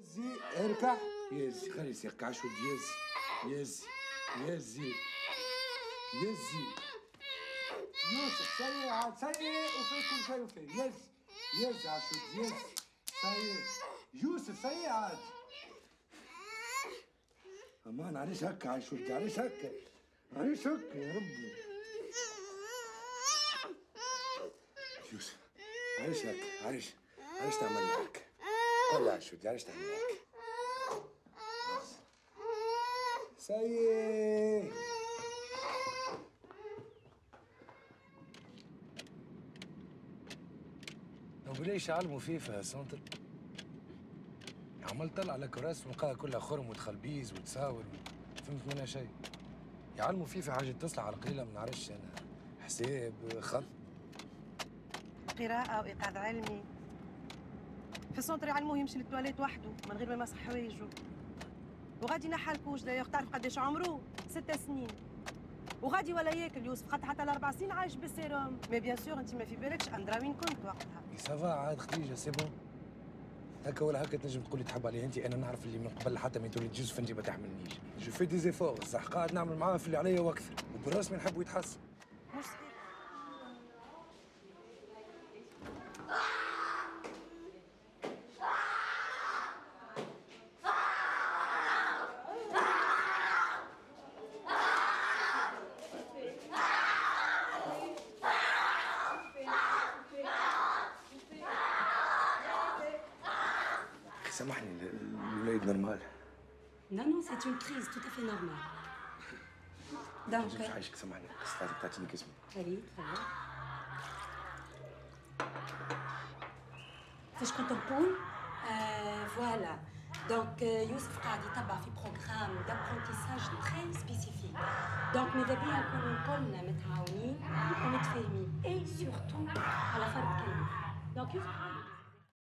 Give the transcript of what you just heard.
يزي اركع. يزي خلي يركع شوي. يزي يزي يزي. يوسف سيء عاد سيء وفي كل شيء وفي. يزي عشود يزي سيء. يوسف سيء عاد. امان علاش هكا عشود؟ علاش هكا؟ علاش هكا يا ربي؟ يوسف علاش هكا؟ علاش تعمل لي هكا؟ قول لي عشود علاش تعمل لي هكا؟ سيء. وليش يعلموا فيه في السنتر؟ عمال طلع لك راس ونلقاها كلها خرم وتخلبيز وتساور فهمت منها شيء. يعلموا فيه في حاجه تصلح على قليله ما نعرفش انا حساب خط قراءة وإيقاظ علمي. في السنتر يعلموه يمشي للتواليت وحده من غير ما يمسح حوايجه. وغادي ينحى الكوج دايوغ. تعرف قداش عمره؟ 6 سنين. وغادي ولا ياكل يوسف خاطر حتى ال4 سنين عايش بالسيروم. مي بيان سور انت ما في بالكش اندرا وين كنت وقتها. سافا عاد خديجه سي بون. هكا ولا هكا تنجم تقولي تحب عليه انت. انا نعرف اللي من قبل حتى ما تولد جوزف انت ما تحملنيش. جو في دي زيفور صح قاعد نعمل معاه في اللي عليا واكثر وبرسمي نحبه يتحسن. مش صحيح. سامحني الولاد نورمال. Non, c'est une crise tout à fait normale. Donc, مش عايشك سامحني بس تعطيني اسمي. فريد تفضل. فاش كنت نقول فوالا دونك يوسف قاعد يتبع في بروغرام دابرونتيساج تري سبيسيفيك. دونك ماذا بيا نكونوا كلنا متعاونين ومتفاهمين اي سورتو على فرد كلمه. دونك يوسف